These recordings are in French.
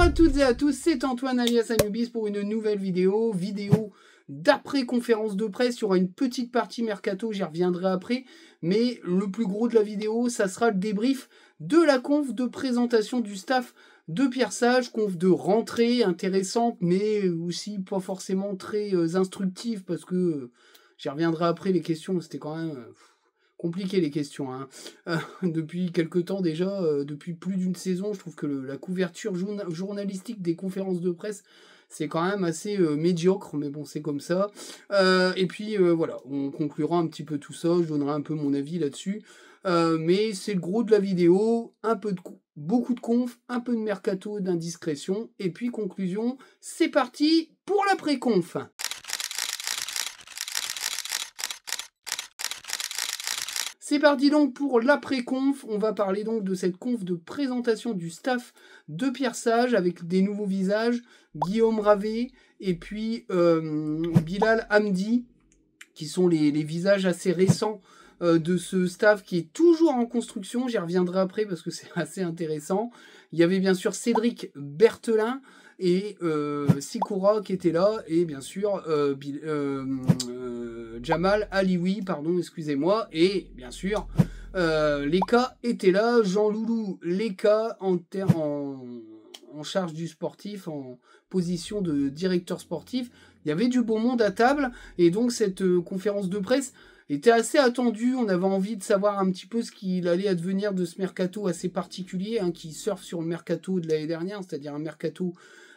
à toutes et à tous, c'est Antoine alias Anubis pour une nouvelle vidéo d'après-conférence de presse. Il y aura une petite partie mercato, j'y reviendrai après, mais le plus gros de la vidéo, ça sera le débrief de la conf de présentation du staff de Pierre Sage, conf de rentrée intéressante, mais aussi pas forcément très instructive, parce que j'y reviendrai après, les questions, c'était quand même compliqué les questions. Hein. Depuis quelque temps déjà, depuis plus d'une saison, je trouve que la couverture journalistique des conférences de presse, c'est quand même assez médiocre, mais bon, c'est comme ça. Et puis voilà, on conclura un petit peu tout ça, je donnerai un peu mon avis là-dessus. Mais c'est le gros de la vidéo, beaucoup de conf, un peu de mercato, d'indiscrétion, et puis conclusion, c'est parti pour l'après-conf. C'est parti donc pour l'après-conf, on va parler donc de cette conf de présentation du staff de Pierre Sage avec des nouveaux visages, Guillaume Ravet et puis Bilal Hamdi, qui sont les visages assez récents de ce staff qui est toujours en construction, j'y reviendrai après parce que c'est assez intéressant. Il y avait bien sûr Cédric Berthelin et Sikora qui était là, et bien sûr Jamal Alioui, pardon, excusez-moi, et bien sûr Leka était là, Jean-Loulou Leka en charge du sportif, en position de directeur sportif. Il y avait du beau monde à table, et donc cette conférence de presse était assez attendue. On avait envie de savoir un petit peu ce qu'il allait advenir de ce mercato assez particulier, hein, qui surfe sur le mercato de l'année dernière, c'est-à-dire un mercato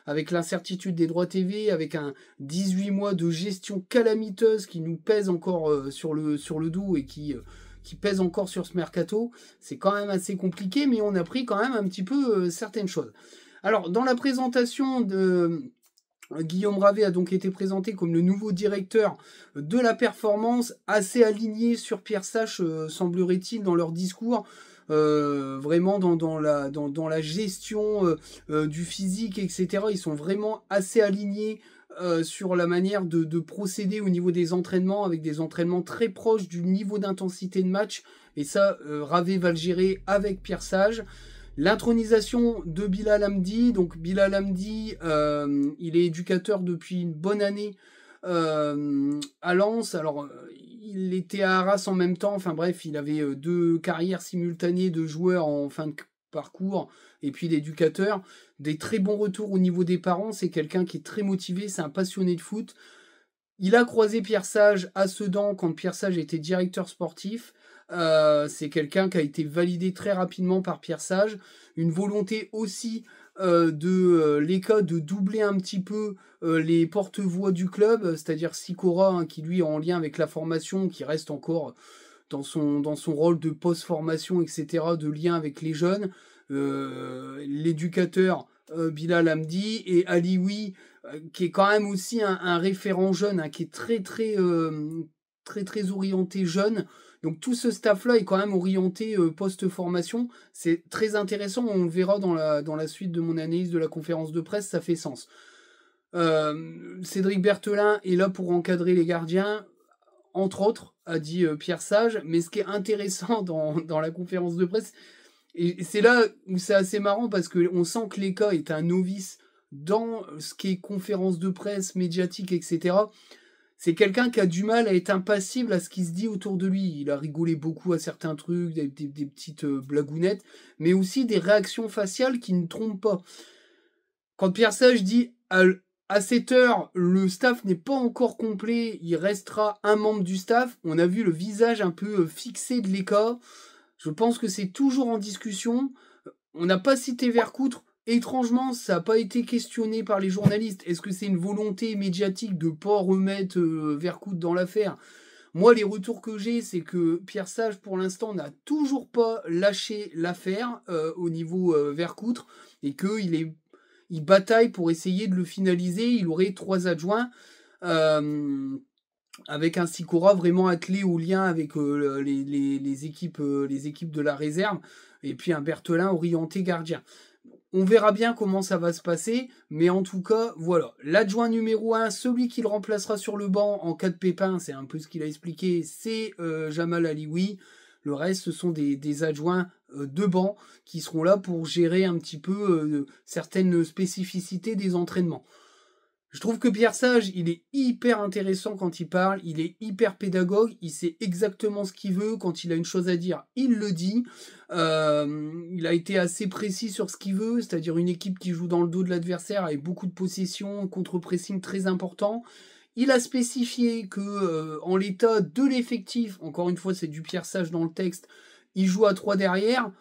avec l'incertitude des droits TV, avec un 18 mois de gestion calamiteuse qui nous pèse encore sur le dos et qui pèse encore sur ce mercato. C'est quand même assez compliqué, mais on a pris quand même un petit peu certaines choses. Alors, dans la présentation de Guillaume Ravet a donc été présenté comme le nouveau directeur de la performance, assez aligné sur Pierre Sage, semblerait-il, dans leur discours. Vraiment dans la gestion du physique, etc. Ils sont vraiment assez alignés sur la manière de procéder au niveau des entraînements, avec des entraînements très proches du niveau d'intensité de match. Et ça, Ravet va le gérer avec Pierre Sage. L'intronisation de Bilal Hamdi. Donc Bilal Hamdi, il est éducateur depuis une bonne année à Lens. Alors, il était à Arras en même temps. Enfin bref, il avait deux carrières simultanées de joueurs en fin de parcours et puis d'éducateur. Des très bons retours au niveau des parents. C'est quelqu'un qui est très motivé, c'est un passionné de foot. Il a croisé Pierre Sage à Sedan quand Pierre Sage était directeur sportif. C'est quelqu'un qui a été validé très rapidement par Pierre Sage. Une volonté aussi de Leka de doubler un petit peu les porte-voix du club, c'est-à-dire Sikora, hein, qui lui est en lien avec la formation, qui reste encore dans son rôle de post-formation, etc., de lien avec les jeunes. L'éducateur Bilal Hamdi et Alioui, qui est quand même aussi un référent jeune, hein, qui est très orienté jeune. Donc tout ce staff-là est quand même orienté post-formation. C'est très intéressant, on le verra dans la suite de mon analyse de la conférence de presse, ça fait sens. Cédric Berthelin est là pour encadrer les gardiens, entre autres, a dit Pierre Sage. Mais ce qui est intéressant dans la conférence de presse, et c'est là où c'est assez marrant, parce qu'on sent que Leka est un novice dans ce qui est conférence de presse, médiatique, etc., c'est quelqu'un qui a du mal à être impassible à ce qui se dit autour de lui. Il a rigolé beaucoup à certains trucs, des petites blagounettes, mais aussi des réactions faciales qui ne trompent pas. Quand Pierre Sage dit à cette heure, le staff n'est pas encore complet, il restera un membre du staff, on a vu le visage un peu fixé de Leka. Je pense que c'est toujours en discussion. On n'a pas cité Vercoutre. Étrangement, ça n'a pas été questionné par les journalistes. Est-ce que c'est une volonté médiatique de ne pas remettre Vercoutre dans l'affaire ? Moi, les retours que j'ai, c'est que Pierre Sage, pour l'instant, n'a toujours pas lâché l'affaire au niveau Vercoutre, et qu'il bataille pour essayer de le finaliser. Il aurait 3 adjoints, avec un Sikora vraiment attelé au lien avec les équipes de la réserve, et puis un Berthelin orienté gardien. On verra bien comment ça va se passer, mais en tout cas, voilà. L'adjoint numéro 1, celui qui le remplacera sur le banc en cas de pépin, c'est un peu ce qu'il a expliqué, c'est Jamal Alioui. Le reste, ce sont des adjoints de banc qui seront là pour gérer un petit peu certaines spécificités des entraînements. Je trouve que Pierre Sage, il est hyper intéressant quand il parle, il est hyper pédagogue, il sait exactement ce qu'il veut, quand il a une chose à dire, il le dit. Il a été assez précis sur ce qu'il veut, c'est-à-dire une équipe qui joue dans le dos de l'adversaire avec beaucoup de possession, contre-pressing très important. Il a spécifié que en l'état de l'effectif, encore une fois c'est du Pierre Sage dans le texte, il joue à 3 derrière.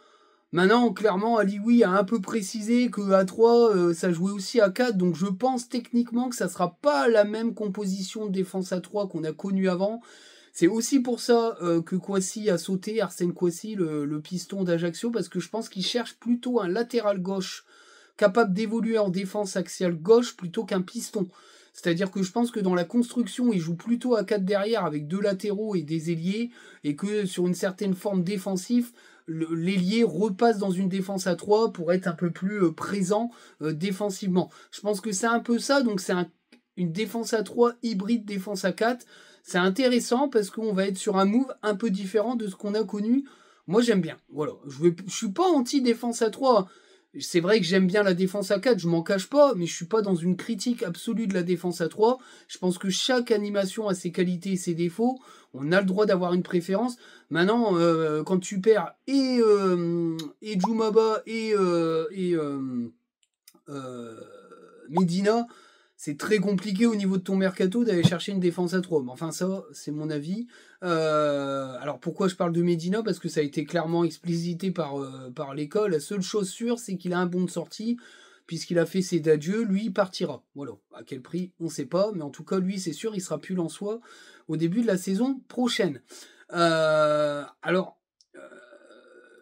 Maintenant, clairement, Alioui a un peu précisé qu'à 3, ça jouait aussi à 4, donc je pense techniquement que ça sera pas la même composition de défense à 3 qu'on a connue avant. C'est aussi pour ça que Kouassi a sauté, Arsène Kouassi, le piston d'Ajaccio, parce que je pense qu'il cherche plutôt un latéral gauche capable d'évoluer en défense axiale gauche plutôt qu'un piston. C'est-à-dire que je pense que dans la construction, il joue plutôt à 4 derrière avec 2 latéraux et des ailiers, et que sur une certaine forme défensive, l'ailier repasse dans une défense à 3 pour être un peu plus présent défensivement. Je pense que c'est un peu ça, donc c'est une défense à 3 hybride défense à 4. C'est intéressant parce qu'on va être sur un move un peu différent de ce qu'on a connu. Moi j'aime bien, voilà. Je suis pas anti-défense à 3. C'est vrai que j'aime bien la défense à 4, je m'en cache pas, mais je suis pas dans une critique absolue de la défense à 3. Je pense que chaque animation a ses qualités et ses défauts. On a le droit d'avoir une préférence. Maintenant, quand tu perds et Djoumaba et Medina, c'est très compliqué au niveau de ton mercato d'aller chercher une défense à 3. Mais enfin, ça, c'est mon avis. Alors, pourquoi je parle de Medina? Parce que ça a été clairement explicité par l'école. La seule chose sûre, c'est qu'il a un bon de sortie. Puisqu'il a fait ses adieux, lui, il partira. Voilà. À quel prix, on ne sait pas. Mais en tout cas, lui, c'est sûr, il sera plus Lensois au début de la saison prochaine. Alors,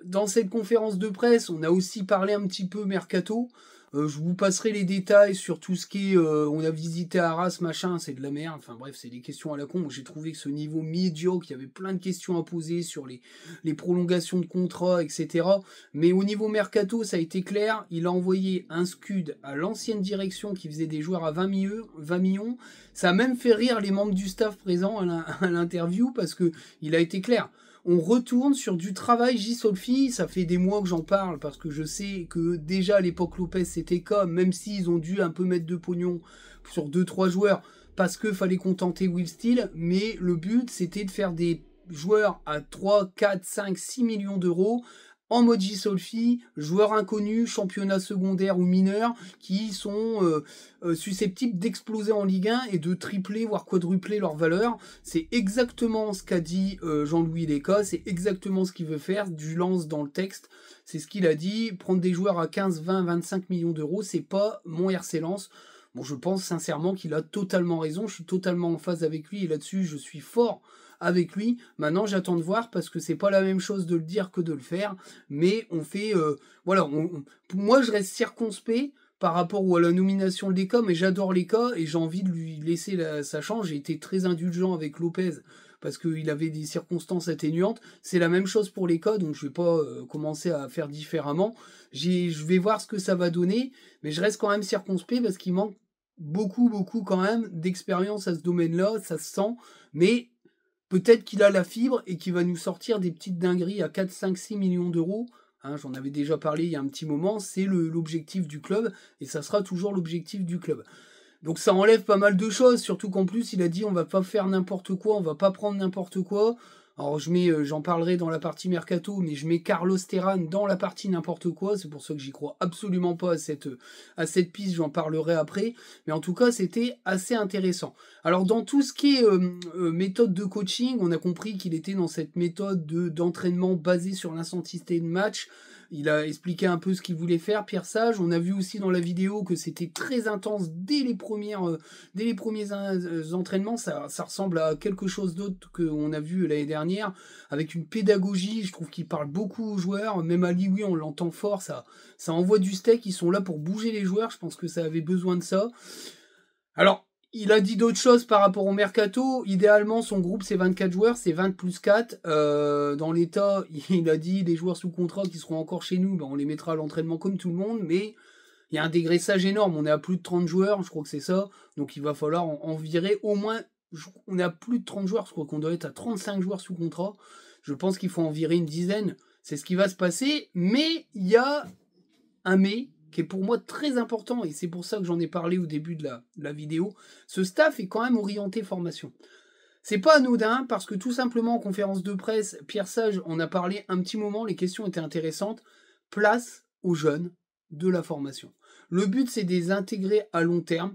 dans cette conférence de presse, on a aussi parlé un petit peu mercato. Je vous passerai les détails sur tout ce qui est on a visité Arras, machin, c'est de la merde. Enfin bref, c'est des questions à la con. J'ai trouvé que ce niveau médiocre, il y avait plein de questions à poser sur les prolongations de contrats, etc. Mais au niveau mercato, ça a été clair. Il a envoyé un scud à l'ancienne direction qui faisait des joueurs à 20 millions. Ça a même fait rire les membres du staff présents à l'interview parce que il a été clair. On retourne sur du travail J-Solfi, ça fait des mois que j'en parle parce que je sais que déjà à l'époque Lopez c'était comme, même s'ils ont dû un peu mettre de pognon sur 2-3 joueurs parce qu'il fallait contenter Will Steele, mais le but c'était de faire des joueurs à 3, 4, 5, 6 millions d'euros en mode J-Solfi, joueurs inconnus, championnat secondaire ou mineur, qui sont susceptibles d'exploser en Ligue 1 et de tripler, voire quadrupler leur valeur. C'est exactement ce qu'a dit Jean-Louis Léca, c'est exactement ce qu'il veut faire, du lance dans le texte. C'est ce qu'il a dit, prendre des joueurs à 15, 20, 25 millions d'euros, c'est pas mon RC Lens. Bon, je pense sincèrement qu'il a totalement raison, je suis totalement en phase avec lui, et là-dessus, je suis fort avec lui. Maintenant, j'attends de voir parce que c'est pas la même chose de le dire que de le faire. Mais on fait, voilà. Moi, je reste circonspect par rapport à la nomination de l'ECA, mais j'adore l'ECA et j'ai envie de lui laisser sa chance. J'ai été très indulgent avec Lopez parce qu'il avait des circonstances atténuantes. C'est la même chose pour l'ECA, donc je vais pas commencer à faire différemment. Je vais voir ce que ça va donner, mais je reste quand même circonspect parce qu'il manque beaucoup quand même d'expérience à ce domaine-là, ça se sent, mais peut-être qu'il a la fibre et qu'il va nous sortir des petites dingueries à 4, 5, 6 millions d'euros. Hein, j'en avais déjà parlé il y a un petit moment. C'est l'objectif du club et ça sera toujours l'objectif du club. Donc ça enlève pas mal de choses, surtout qu'en plus il a dit on va pas faire n'importe quoi, on va pas prendre n'importe quoi. Alors j'en parlerai dans la partie mercato, mais je mets Carlos Terran dans la partie n'importe quoi. C'est pour ça que j'y crois absolument pas à cette piste. J'en parlerai après. Mais en tout cas, c'était assez intéressant. Alors dans tout ce qui est méthode de coaching, on a compris qu'il était dans cette méthode d'entraînement basée sur l'intensité de match. Il a expliqué un peu ce qu'il voulait faire, Pierre Sage. On a vu aussi dans la vidéo que c'était très intense dès les premiers entraînements. Ça ressemble à quelque chose d'autre qu'on a vu l'année dernière, avec une pédagogie. Je trouve qu'il parle beaucoup aux joueurs. Même à Lioui, on l'entend fort. Ça envoie du steak. Ils sont là pour bouger les joueurs. Je pense que ça avait besoin de ça. Alors, il a dit d'autres choses par rapport au mercato. Idéalement, son groupe, c'est 24 joueurs, c'est 20 plus 4. Dans l'état, il a dit les joueurs sous contrat qui seront encore chez nous, ben, on les mettra à l'entraînement comme tout le monde, mais il y a un dégraissage énorme. On est à plus de 30 joueurs, je crois que c'est ça. Donc il va falloir en virer au moins. On est à plus de 30 joueurs, je crois qu'on doit être à 35 joueurs sous contrat. Je pense qu'il faut en virer une dizaine. C'est ce qui va se passer, mais il y a un mais qui est pour moi très important, et c'est pour ça que j'en ai parlé au début de la vidéo. Ce staff est quand même orienté formation. C'est pas anodin, parce que tout simplement en conférence de presse, Pierre Sage en a parlé un petit moment, les questions étaient intéressantes. Place aux jeunes de la formation. Le but, c'est de les intégrer à long terme.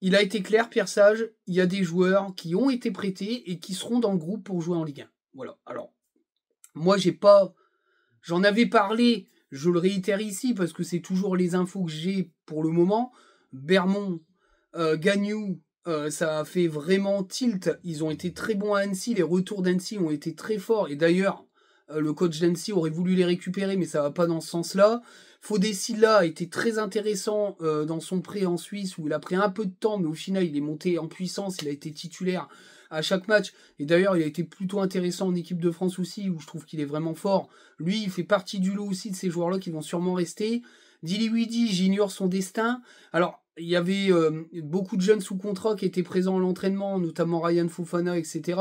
Il a été clair, Pierre Sage, il y a des joueurs qui ont été prêtés et qui seront dans le groupe pour jouer en Ligue 1. Voilà. Alors, moi, j'en avais parlé, je le réitère ici, parce que c'est toujours les infos que j'ai pour le moment. Bermond, Gagnou, ça a fait vraiment tilt. Ils ont été très bons à Annecy, les retours d'Annecy ont été très forts. Et d'ailleurs, le coach d'Annecy aurait voulu les récupérer, mais ça va pas dans ce sens-là. Fodé-Silla a été très intéressant dans son prêt en Suisse, où il a pris un peu de temps, mais au final, il est monté en puissance, il a été titulaire à chaque match. Et d'ailleurs, il a été plutôt intéressant en équipe de France aussi, où je trouve qu'il est vraiment fort. Lui, il fait partie du lot aussi de ces joueurs-là qui vont sûrement rester. Diliwidi, j'ignore son destin. Alors, il y avait beaucoup de jeunes sous contrat qui étaient présents à l'entraînement, notamment Ryan Fofana, etc.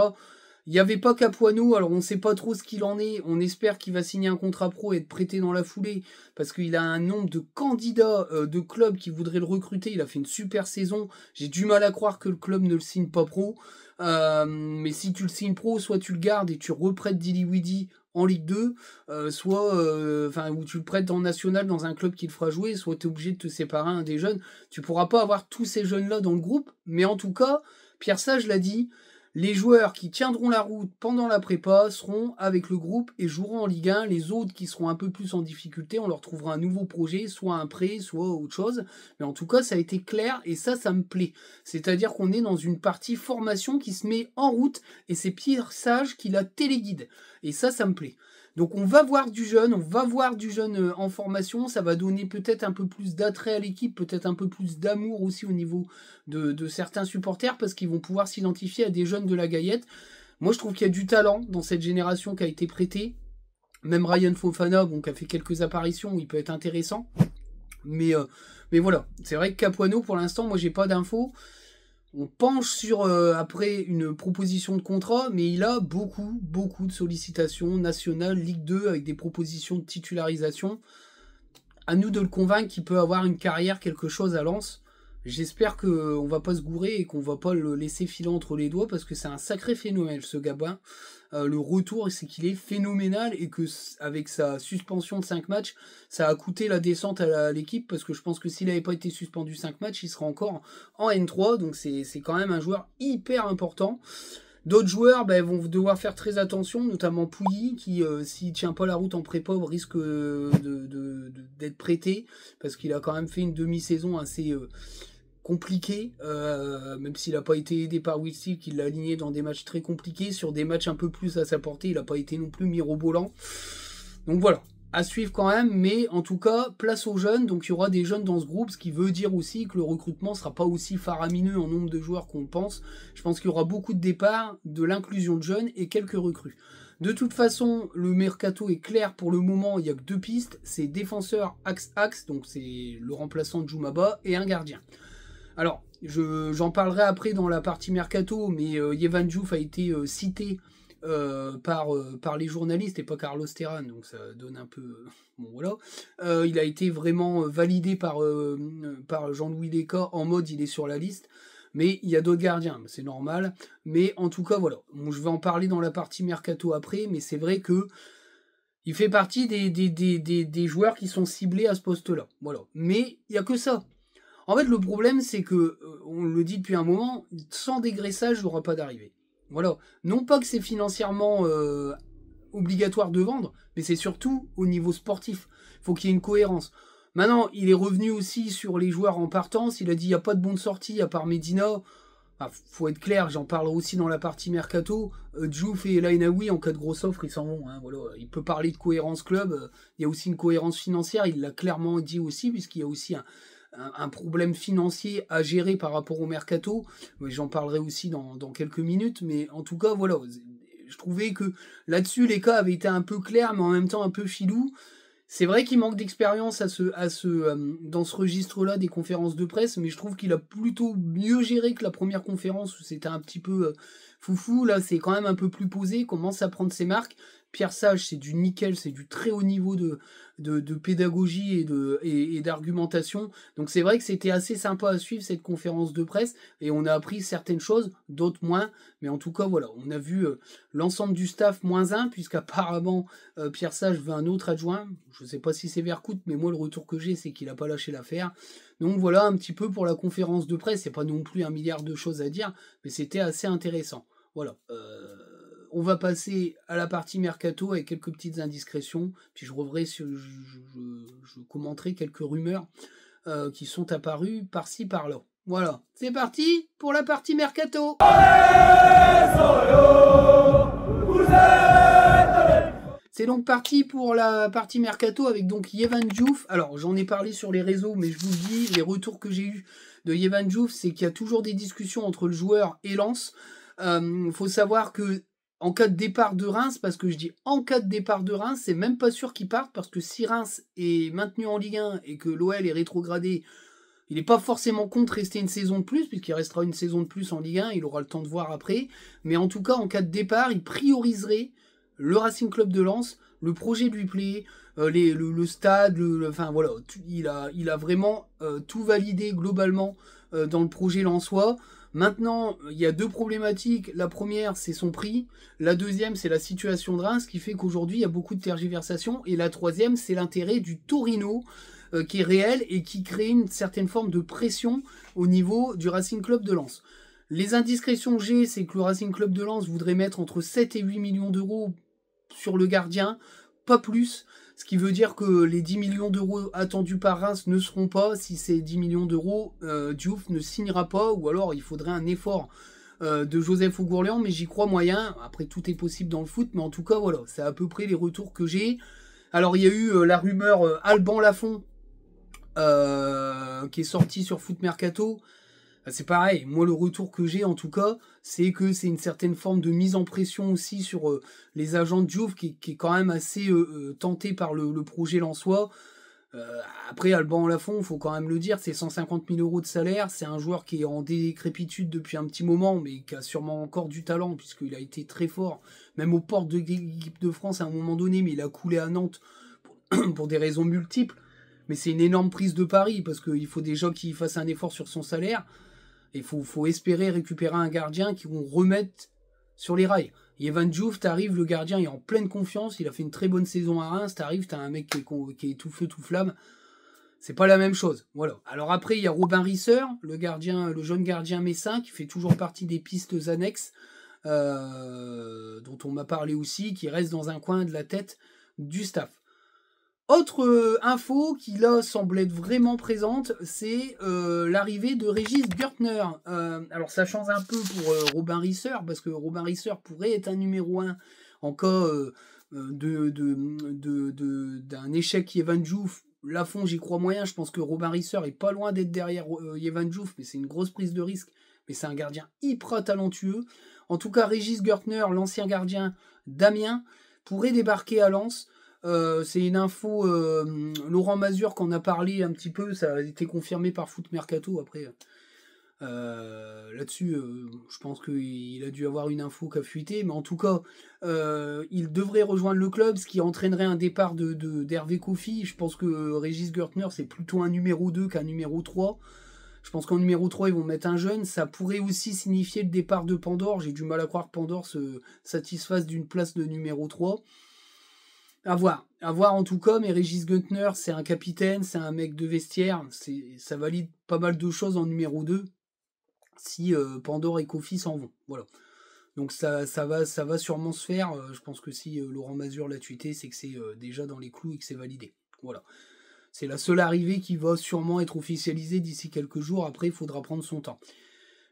Il n'y avait pas Capuano, alors on ne sait pas trop ce qu'il en est. On espère qu'il va signer un contrat pro et être prêté dans la foulée, parce qu'il a un nombre de candidats de clubs qui voudraient le recruter. Il a fait une super saison. J'ai du mal à croire que le club ne le signe pas pro. Mais si tu le signes pro, soit tu le gardes et tu reprêtes Diliwidi en Ligue 2, ou tu le prêtes en national dans un club qui le fera jouer, soit tu es obligé de te séparer un des jeunes. Tu pourras pas avoir tous ces jeunes-là dans le groupe, mais en tout cas, Pierre Sage l'a dit, les joueurs qui tiendront la route pendant la prépa seront avec le groupe et joueront en Ligue 1. Les autres qui seront un peu plus en difficulté, on leur trouvera un nouveau projet, soit un prêt, soit autre chose. Mais en tout cas, ça a été clair et ça me plaît. C'est-à-dire qu'on est dans une partie formation qui se met en route et c'est Pierre Sage qui la téléguide. Et ça me plaît. Donc on va voir du jeune en formation, ça va donner peut-être un peu plus d'attrait à l'équipe, peut-être un peu plus d'amour aussi au niveau de certains supporters, parce qu'ils vont pouvoir s'identifier à des jeunes de la Gaillette. Moi je trouve qu'il y a du talent dans cette génération qui a été prêtée, même Ryan Fofana, qui a fait quelques apparitions, il peut être intéressant, mais voilà, c'est vrai que Capuano pour l'instant, moi j'ai pas d'infos. On penche sur, après, une proposition de contrat, mais il a beaucoup de sollicitations nationales, Ligue 2, avec des propositions de titularisation. À nous de le convaincre qu'il peut avoir une carrière, quelque chose à Lens. J'espère qu'on va pas se gourer et qu'on va pas le laisser filer entre les doigts, parce que c'est un sacré phénomène, ce Gabin. Le retour, c'est qu'il est phénoménal, et que avec sa suspension de 5 matchs, ça a coûté la descente à l'équipe, parce que je pense que s'il n'avait pas été suspendu 5 matchs, il serait encore en N3, donc c'est quand même un joueur hyper important. D'autres joueurs vont devoir faire très attention, notamment Pouilly, qui, s'il tient pas la route en prépa, risque d'être prêté, parce qu'il a quand même fait une demi-saison assez compliqué, même s'il n'a pas été aidé par Wilson, qui l'a aligné dans des matchs très compliqués. Sur des matchs un peu plus à sa portée, il n'a pas été non plus mirobolant. Donc voilà, à suivre quand même, mais en tout cas, place aux jeunes. Donc il y aura des jeunes dans ce groupe, ce qui veut dire aussi que le recrutement ne sera pas aussi faramineux en nombre de joueurs qu'on pense. Je pense qu'il y aura beaucoup de départs, de l'inclusion de jeunes et quelques recrues. De toute façon, le mercato est clair pour le moment, il n'y a que 2 pistes, c'est défenseur axe-axe, donc c'est le remplaçant de Jumaba, et un gardien. Alors, j'en parlerai après dans la partie mercato, mais Yevan Diouf a été cité par les journalistes et pas Carlos Terran, donc ça donne un peu... bon voilà. Il a été vraiment validé par Jean-Louis Descas en mode il est sur la liste, mais il y a d'autres gardiens, c'est normal. Mais en tout cas, voilà. Bon, je vais en parler dans la partie mercato après, mais c'est vrai que il fait partie des joueurs qui sont ciblés à ce poste-là. Voilà. Mais il n'y a que ça. En fait, le problème, c'est que, on le dit depuis un moment, sans dégraissage, il n'aura pas d'arrivée. Voilà. Non pas que c'est financièrement obligatoire de vendre, mais c'est surtout au niveau sportif. Il faut qu'il y ait une cohérence. Maintenant, il est revenu aussi sur les joueurs en partance. Il a dit il n'y a pas de bonne sortie à part Medina. Enfin, faut être clair, j'en parlerai aussi dans la partie mercato. Diouf et Lainaoui, en cas de grosse offre, ils s'en vont. Hein, voilà. Il peut parler de cohérence club. Il y a aussi une cohérence financière. Il l'a clairement dit aussi, puisqu'il y a aussi un problème financier à gérer par rapport au mercato. J'en parlerai aussi dans quelques minutes, mais en tout cas, voilà. Je trouvais que là-dessus, les cas avaient été un peu clairs, mais en même temps un peu filous. C'est vrai qu'il manque d'expérience dans ce registre-là des conférences de presse, mais je trouve qu'il a plutôt mieux géré que la première conférence où c'était un petit peu foufou. Là, c'est quand même un peu plus posé, commence à prendre ses marques. Pierre Sage, c'est du nickel, c'est du très haut niveau de pédagogie et d'argumentation. Donc c'est vrai que c'était assez sympa à suivre cette conférence de presse, et on a appris certaines choses, d'autres moins. Mais en tout cas, voilà, on a vu l'ensemble du staff -1, puisqu'apparemment Pierre Sage veut un autre adjoint. Je ne sais pas si c'est Vercoute, mais moi le retour que j'ai, c'est qu'il n'a pas lâché l'affaire. Donc voilà un petit peu pour la conférence de presse. C'est pas non plus un milliard de choses à dire, mais c'était assez intéressant. Voilà. On va passer à la partie mercato avec quelques petites indiscrétions, puis je reviendrai je commenterai quelques rumeurs qui sont apparues par-ci par-là. Voilà, c'est parti pour la partie mercato. C'est donc parti pour la partie mercato avec donc Yehvan Diouf. Alors j'en ai parlé sur les réseaux, mais je vous le dis, les retours que j'ai eus de Yehvan Diouf, c'est qu'il y a toujours des discussions entre le joueur et Lens. Faut savoir que en cas de départ de Reims, parce que je dis en cas de départ de Reims, c'est même pas sûr qu'il parte, parce que si Reims est maintenu en Ligue 1 et que l'OL est rétrogradé, il n'est pas forcément contre rester une saison de plus, puisqu'il restera une saison de plus en Ligue 1, il aura le temps de voir après. Mais en tout cas, en cas de départ, il prioriserait le Racing Club de Lens, le projet lui plaît, le stade, enfin voilà, il a vraiment tout validé globalement dans le projet lensois. Maintenant, il y a deux problématiques. La première, c'est son prix. La deuxième, c'est la situation de Reims, qui fait qu'aujourd'hui, il y a beaucoup de tergiversations. Et la troisième, c'est l'intérêt du Torino, qui est réel et qui crée une certaine forme de pression au niveau du Racing Club de Lens. Les indiscrétions que j'ai, c'est que le Racing Club de Lens voudrait mettre entre 7 et 8 millions d'euros sur le gardien, pas plus. Ce qui veut dire que les 10 millions d'euros attendus par Reims ne seront pas. Si c'est 10 millions d'euros, Diouf ne signera pas, ou alors il faudrait un effort de Joseph Ougourlian, mais j'y crois moyen. Après, tout est possible dans le foot, mais en tout cas, voilà, c'est à peu près les retours que j'ai. Alors, il y a eu la rumeur Alban Lafont, qui est sortie sur Foot Mercato. C'est pareil, moi le retour que j'ai en tout cas, c'est que c'est une certaine forme de mise en pression aussi sur les agents de Diouf qui est quand même assez tenté par le projet lensois. Après Alban Lafont, il faut quand même le dire, c'est 150 000 euros de salaire, c'est un joueur qui est en décrépitude depuis un petit moment, mais qui a sûrement encore du talent, puisqu'il a été très fort, même aux portes de l'équipe de France à un moment donné, mais il a coulé à Nantes pour des raisons multiples. Mais c'est une énorme prise de pari, parce qu'il faut déjà qu'il fasse un effort sur son salaire. Il faut espérer récupérer un gardien qui vont remettre sur les rails. Yehvan Diouf, t'arrives, le gardien est en pleine confiance, il a fait une très bonne saison à Reims, t'arrives, t'as un mec qui est tout feu, tout flamme. C'est pas la même chose. Voilà. Alors après, il y a Robin Risser, le jeune gardien messin, qui fait toujours partie des pistes annexes, dont on m'a parlé aussi, qui reste dans un coin de la tête du staff. Autre info qui là semble être vraiment présente, c'est l'arrivée de Régis Gürtner. Alors ça change un peu pour Robin Risser, parce que Robin Risser pourrait être un numéro 1 en cas d'un échec Yehvan Diouf. Lafont, j'y crois moyen, je pense que Robin Risser est pas loin d'être derrière Yehvan Diouf, mais c'est une grosse prise de risque, mais c'est un gardien hyper talentueux. En tout cas, Régis Gürtner, l'ancien gardien d'Amiens, pourrait débarquer à Lens. C'est une info, Laurent Mazur qu'on a parlé un petit peu, ça a été confirmé par Foot Mercato. Après, là-dessus, je pense qu'il a dû avoir une info qui a fuité, mais en tout cas, il devrait rejoindre le club, ce qui entraînerait un départ d'Hervé Kofi. Je pense que Régis Gürtner, c'est plutôt un numéro 2 qu'un numéro 3. Je pense qu'en numéro 3, ils vont mettre un jeune. Ça pourrait aussi signifier le départ de Pandore. J'ai du mal à croire que Pandore se satisfasse d'une place de numéro 3. À voir en tout cas, mais Régis Gürtner, c'est un capitaine, c'est un mec de vestiaire, ça valide pas mal de choses en numéro 2, si Pandore et Kofi s'en vont. Voilà. Donc ça va sûrement se faire, je pense que si Laurent Mazur l'a tweeté, c'est que c'est déjà dans les clous et que c'est validé. Voilà. C'est la seule arrivée qui va sûrement être officialisée d'ici quelques jours, après il faudra prendre son temps.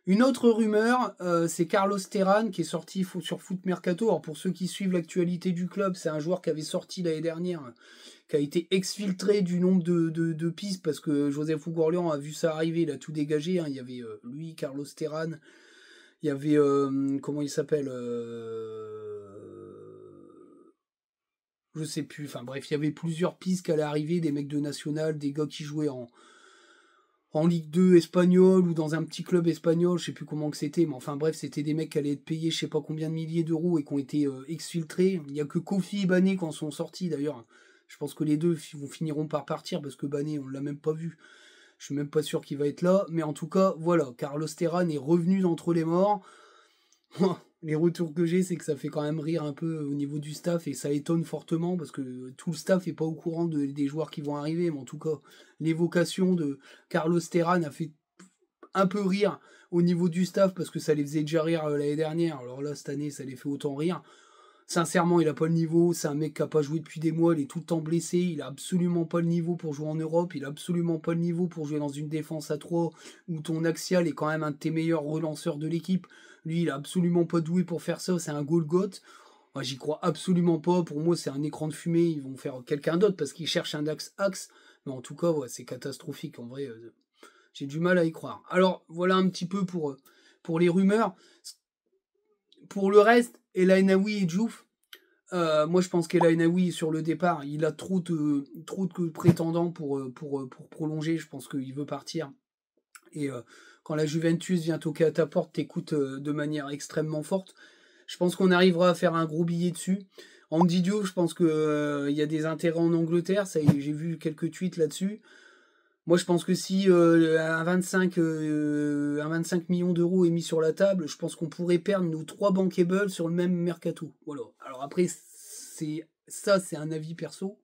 Une autre rumeur, c'est Carlos Terán qui est sorti sur Foot Mercato. Alors pour ceux qui suivent l'actualité du club, c'est un joueur qui avait sorti l'année dernière, qui a été exfiltré du nombre de pistes parce que Joseph Ougourlian a vu ça arriver, il a tout dégagé. Il y avait lui, Carlos Terán, il y avait, comment il s'appelle, je sais plus, enfin bref, il y avait plusieurs pistes qui allaient arriver, des mecs de National, des gars qui jouaient en en Ligue 2 espagnole ou dans un petit club espagnol, je sais plus comment que c'était, mais enfin bref, c'était des mecs qui allaient être payés je sais pas combien de milliers d'euros et qui ont été exfiltrés. Il n'y a que Kofi et Bané qui en sont sortis d'ailleurs. Je pense que les deux finiront par partir parce que Bané, on l'a même pas vu. Je suis même pas sûr qu'il va être là, mais en tout cas, voilà, Carlos Terran est revenu d'entre les morts. Les retours que j'ai, c'est que ça fait quand même rire un peu au niveau du staff et ça étonne fortement parce que tout le staff n'est pas au courant des joueurs qui vont arriver. Mais en tout cas, l'évocation de Carlos Terran a fait un peu rire au niveau du staff parce que ça les faisait déjà rire l'année dernière. Alors là, cette année, ça les fait autant rire. Sincèrement, il a pas le niveau. C'est un mec qui n'a pas joué depuis des mois. Il est tout le temps blessé. Il a absolument pas le niveau pour jouer en Europe. Il a absolument pas le niveau pour jouer dans une défense à 3 où ton axial est quand même un de tes meilleurs relanceurs de l'équipe. Lui, il a absolument pas doué pour faire ça. C'est un Golgoth. Moi, j'y crois absolument pas. Pour moi, c'est un écran de fumée. Ils vont faire quelqu'un d'autre parce qu'ils cherchent un axe. Mais en tout cas, ouais, c'est catastrophique. En vrai, j'ai du mal à y croire. Alors, voilà un petit peu pour les rumeurs. Pour le reste, El Ainaoui et Diouf, moi je pense qu'El Ainaoui sur le départ, il a trop de prétendants pour prolonger. Je pense qu'il veut partir. Et quand la Juventus vient toquer à ta porte, t'écoute de manière extrêmement forte. Je pense qu'on arrivera à faire un gros billet dessus. Andy Diouf, je pense qu'il y a des intérêts en Angleterre. J'ai vu quelques tweets là-dessus. Moi, je pense que si un 25 millions d'euros est mis sur la table, je pense qu'on pourrait perdre nos 3 bankable sur le même mercato. Voilà. Alors après, c'est un avis perso.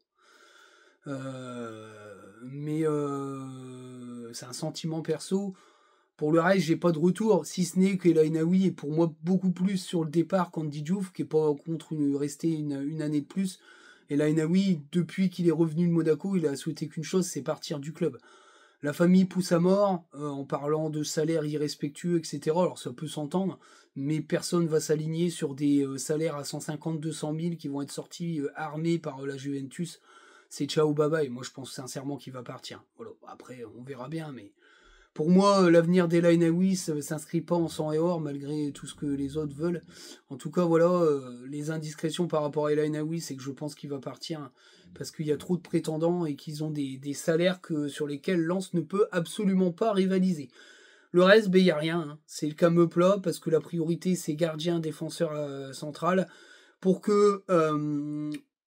Mais c'est un sentiment perso. Pour le reste, j'ai pas de retour, si ce n'est que El Ainaoui est pour moi beaucoup plus sur le départ qu'Andy Diouf, qui est pas contre rester une année de plus. El Ainaoui, depuis qu'il est revenu de Monaco, il a souhaité qu'une chose, c'est partir du club. La famille pousse à mort, en parlant de salaires irrespectueux, etc. Alors ça peut s'entendre, mais personne va s'aligner sur des salaires à 150-200 000 qui vont être sortis armés par la Juventus. C'est ciao bye bye. Moi je pense sincèrement qu'il va partir. Voilà. Après, on verra bien, mais pour moi, l'avenir d'El Ainaoui ne s'inscrit pas en sang et or, malgré tout ce que les autres veulent. En tout cas, voilà, les indiscrétions par rapport à El Ainaoui, c'est que je pense qu'il va partir, parce qu'il y a trop de prétendants et qu'ils ont des salaires sur lesquels Lens ne peut absolument pas rivaliser. Le reste, il n'y a rien. Hein. C'est le cameux plat, parce que la priorité, c'est gardien, défenseur central. Pour que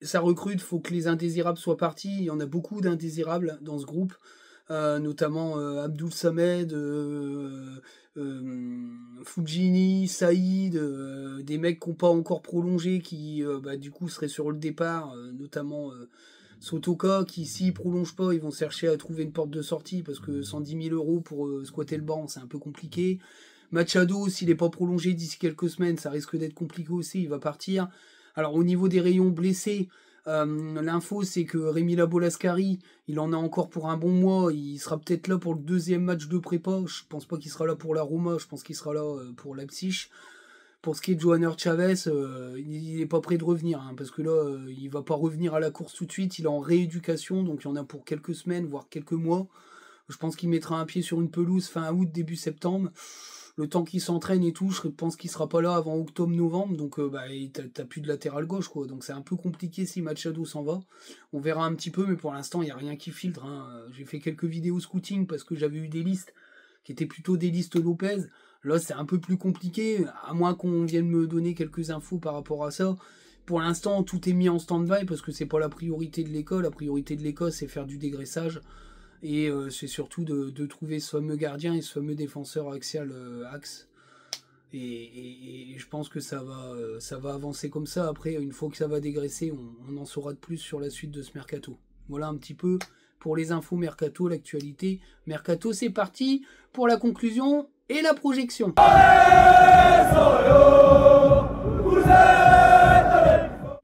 ça recrute, il faut que les indésirables soient partis. Il y en a beaucoup d'indésirables dans ce groupe. Notamment Abdul Samed, Fujini, Saïd, des mecs qui n'ont pas encore prolongé, qui du coup seraient sur le départ, notamment Sotoka, qui s'ils ne prolongent pas, ils vont chercher à trouver une porte de sortie, parce que 110 000 euros pour squatter le banc, c'est un peu compliqué. Machado, s'il n'est pas prolongé d'ici quelques semaines, ça risque d'être compliqué aussi, il va partir. Alors au niveau des rayons blessés, l'info c'est que Rémi Labolascari, il en a encore pour un bon mois, il sera peut-être là pour le 2e match de prépa, je pense pas qu'il sera là pour la Roma, je pense qu'il sera là pour Leipzig. Pour ce qui est de Johanner Chavez, il n'est pas prêt de revenir, hein, parce que là, il va pas revenir à la course tout de suite, il est en rééducation, donc il y en a pour quelques semaines, voire quelques mois. Je pense qu'il mettra un pied sur une pelouse fin août, début septembre. Le temps qu'il s'entraîne et tout, je pense qu'il sera pas là avant octobre-novembre, donc t'as plus de latéral gauche, quoi. Donc c'est un peu compliqué si Machado s'en va. On verra un petit peu, mais pour l'instant, il n'y a rien qui filtre. Hein. J'ai fait quelques vidéos scouting parce que j'avais eu des listes qui étaient plutôt des listes Lopez. Là, c'est un peu plus compliqué, à moins qu'on vienne me donner quelques infos par rapport à ça. Pour l'instant, tout est mis en stand-by parce que c'est pas la priorité de l'école. La priorité de l'école, c'est faire du dégraissage. Et c'est surtout de trouver ce fameux gardien et ce fameux défenseur axial axe. Et je pense que ça va avancer comme ça. Après, une fois que ça va dégraisser, on en saura de plus sur la suite de ce mercato. Voilà un petit peu pour les infos mercato, l'actualité. Mercato, c'est parti pour la conclusion et la projection.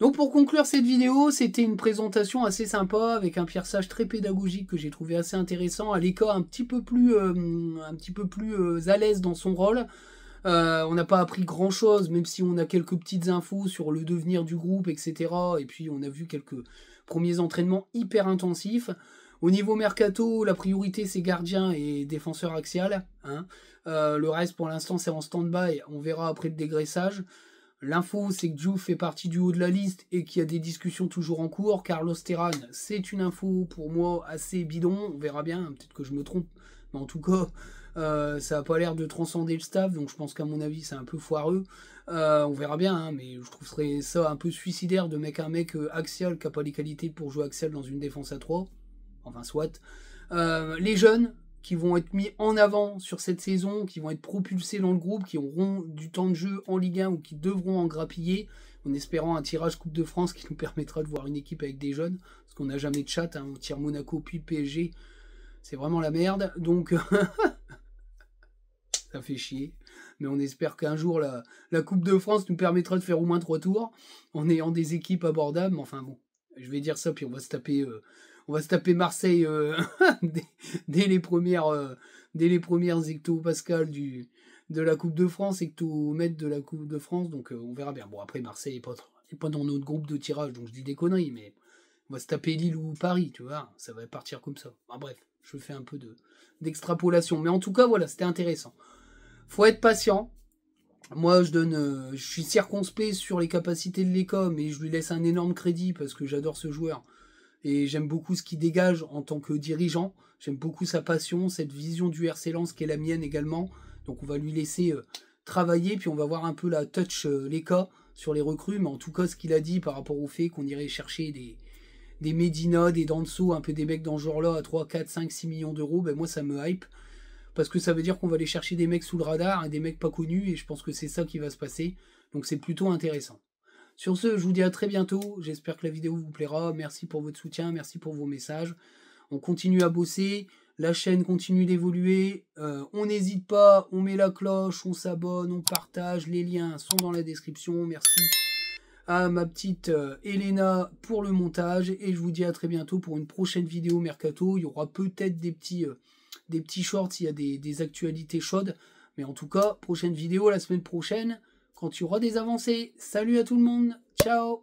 Donc pour conclure cette vidéo, c'était une présentation assez sympa avec un pierçage très pédagogique que j'ai trouvé assez intéressant. Aleka un petit peu plus à l'aise dans son rôle. On n'a pas appris grand chose, même si on a quelques petites infos sur le devenir du groupe, etc. Et puis on a vu quelques premiers entraînements hyper intensifs. Au niveau mercato, la priorité c'est gardien et défenseur axial. Hein. Le reste pour l'instant c'est en stand-by, on verra après le dégraissage. L'info, c'est que Diouf fait partie du haut de la liste et qu'il y a des discussions toujours en cours. Carlos Terran, c'est une info pour moi assez bidon. On verra bien, peut-être que je me trompe. Mais en tout cas, ça n'a pas l'air de transcender le staff, donc je pense qu'à mon avis, c'est un peu foireux. On verra bien, hein, mais je trouverais ça un peu suicidaire de mettre un mec axial qui n'a pas les qualités pour jouer axial dans une défense à 3. Enfin, soit. Les jeunes qui vont être mis en avant sur cette saison, qui vont être propulsés dans le groupe, qui auront du temps de jeu en Ligue 1 ou qui devront en grappiller, en espérant un tirage Coupe de France qui nous permettra de voir une équipe avec des jeunes, parce qu'on n'a jamais de chat, hein, on tire Monaco puis PSG, c'est vraiment la merde, donc ça fait chier, mais on espère qu'un jour la Coupe de France nous permettra de faire au moins 3 tours, en ayant des équipes abordables, mais enfin bon, je vais dire ça, puis on va se taper Marseille dès les premières hectopascales de la Coupe de France, hectomètres de la Coupe de France, donc on verra bien. Bon, après, Marseille n'est pas dans notre groupe de tirage, donc je dis des conneries, mais on va se taper Lille ou Paris, tu vois, ça va partir comme ça. Enfin, bref, je fais un peu d'extrapolation, mais en tout cas, voilà, c'était intéressant. Faut être patient. Moi, je suis circonspect sur les capacités de l'ECA, mais je lui laisse un énorme crédit parce que j'adore ce joueur. Et j'aime beaucoup ce qu'il dégage en tant que dirigeant. J'aime beaucoup sa passion, cette vision du RC Lens qui est la mienne également. Donc on va lui laisser travailler, puis on va voir un peu la touch l'ECA sur les recrues. Mais en tout cas, ce qu'il a dit par rapport au fait qu'on irait chercher des Medina, des Danso, un peu des mecs dans ce genre-là à 3, 4, 5, 6 millions d'euros, ben moi ça me hype. Parce que ça veut dire qu'on va aller chercher des mecs sous le radar et des mecs pas connus. Et je pense que c'est ça qui va se passer. Donc c'est plutôt intéressant. Sur ce, je vous dis à très bientôt. J'espère que la vidéo vous plaira. Merci pour votre soutien, merci pour vos messages. On continue à bosser. La chaîne continue d'évoluer. On n'hésite pas, on met la cloche, on s'abonne, on partage. Les liens sont dans la description. Merci à ma petite Elena pour le montage. Et je vous dis à très bientôt pour une prochaine vidéo Mercato. Il y aura peut-être des petits shorts s'il y a des actualités chaudes. Mais en tout cas, prochaine vidéo la semaine prochaine quand il y aura des avancées. Salut à tout le monde, ciao!